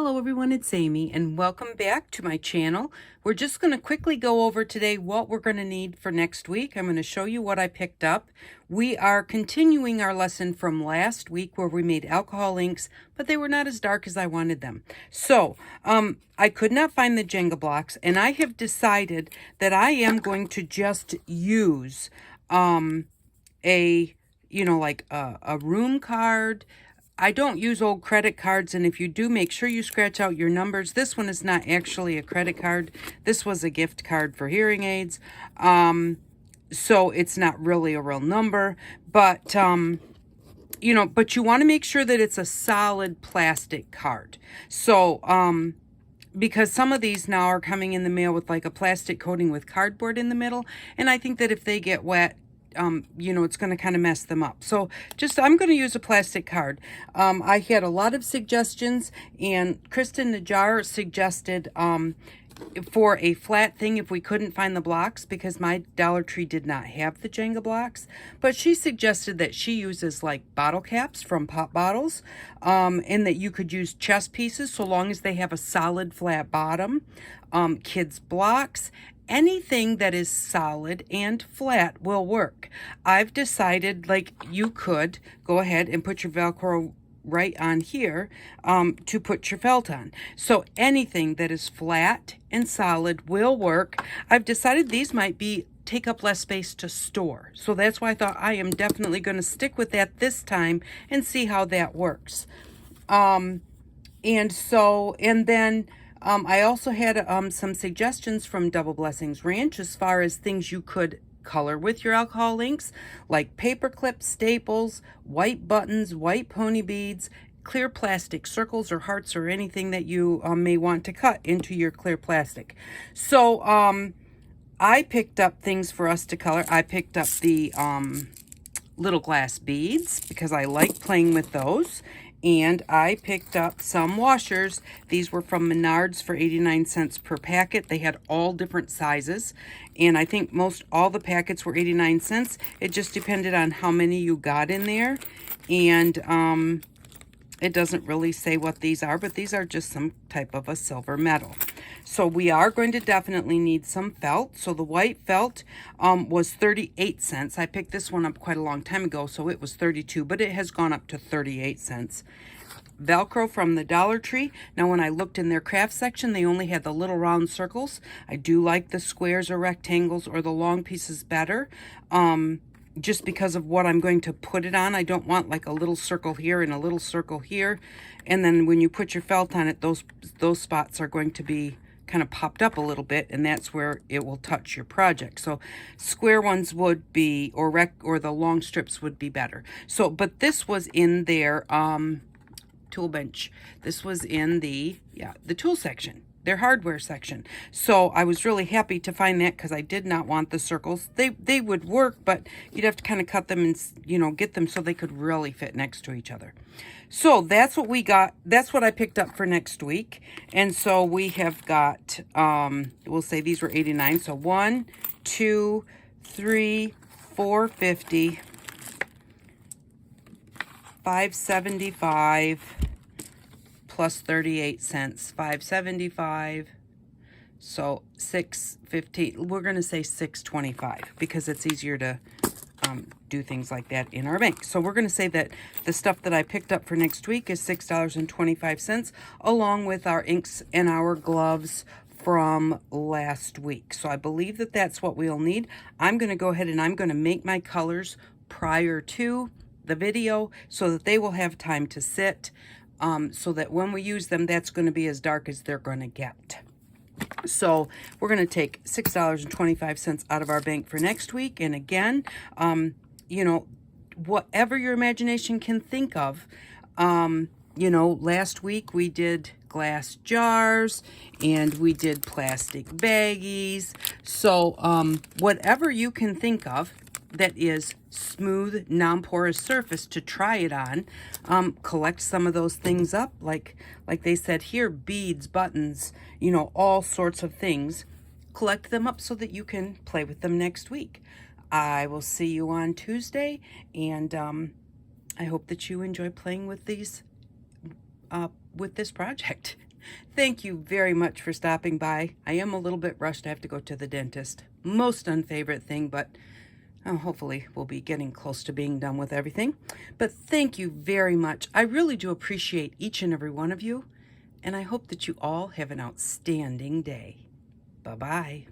Hello everyone, it's Amy and welcome back to my channel. We're just going to quickly go over today what we're going to need for next week. I'm going to show you what I picked up. We are continuing our lesson from last week where we made alcohol inks, but they were not as dark as I wanted them. So I could not find the Jenga blocks, and I have decided that I am going to just use a room card. I don't use old credit cards, and if you do, make sure you scratch out your numbers. This one is not actually a credit card. This was a gift card for hearing aids. So it's not really a real number, but but you want to make sure that it's a solid plastic card. So because some of these now are coming in the mail with like a plastic coating with cardboard in the middle, and I think that if they get wet, it's going to kind of mess them up. So I'm going to use a plastic card. I had a lot of suggestions, and Kristen Najjar suggested for a flat thing if we couldn't find the blocks, because my Dollar Tree did not have the Jenga blocks. But she suggested that she uses like bottle caps from pop bottles, and that you could use chess pieces so long as they have a solid flat bottom. Kids blocks. Anything that is solid and flat will work. I've decided, like, you could go ahead and put your Velcro right on here to put your felt on. So anything that is flat and solid will work. I've decided these might take up less space to store. So that's why I thought I am definitely going to stick with that this time and see how that works. I also had some suggestions from Double Blessings Ranch as far as things you could color with your alcohol inks, like paper clips, staples, white buttons, white pony beads, clear plastic circles or hearts, or anything that you may want to cut into your clear plastic. So I picked up things for us to color. I picked up the little glass beads because I like playing with those. And I picked up some washers. These were from Menards for 89 cents per packet. They had all different sizes. And I think all the packets were 89 cents. It just depended on how many you got in there. And it doesn't really say what these are, but these are just some type of a silver metal. So we are going to definitely need some felt. So the white felt was 38 cents. I picked this one up quite a long time ago, so it was 32, but it has gone up to 38 cents. Velcro from the Dollar Tree. Now, when I looked in their craft section, they only had the little round circles. I do like the squares or rectangles or the long pieces better. Just because of what I'm going to put it on. I don't want like a little circle here and a little circle here. And then when you put your felt on it, those spots are going to be kind of popped up a little bit, and that's where it will touch your project. So square ones would be, or the long strips would be better. So, but this was in their tool bench. This was in the tool section, their hardware section. So I was really happy to find that, because I did not want the circles. They would work, but you'd have to kind of cut them and get them so they could really fit next to each other. So that's what we got. That's what I picked up for next week. And so we have got we'll say these were 89. So 1, 2, 3, 4.50, 5.75 plus 38 cents, 5.75. So 6.50. We're going to say 6.25 because it's easier to do things like that in our bank. So we're going to say that the stuff that I picked up for next week is $6.25, along with our inks and our gloves from last week. So I believe that that's what we'll need. I'm going to go ahead and I'm going to make my colors prior to the video so that they will have time to sit, so that when we use them, that's going to be as dark as they're going to get. So we're going to take $6.25 out of our bank for next week. And again, whatever your imagination can think of. Last week we did glass jars and we did plastic baggies. So whatever you can think of that is smooth, non-porous surface to try it on, collect some of those things up, like they said here, beads, buttons, all sorts of things. Collect them up so that you can play with them next week. I will see you on Tuesday, and I hope that you enjoy playing with these with this project. Thank you very much for stopping by. I am a little bit rushed. I have to go to the dentist. Most unfavorite thing, but hopefully we'll be getting close to being done with everything. But thank you very much. I really do appreciate each and every one of you, and I hope that you all have an outstanding day. Bye-bye.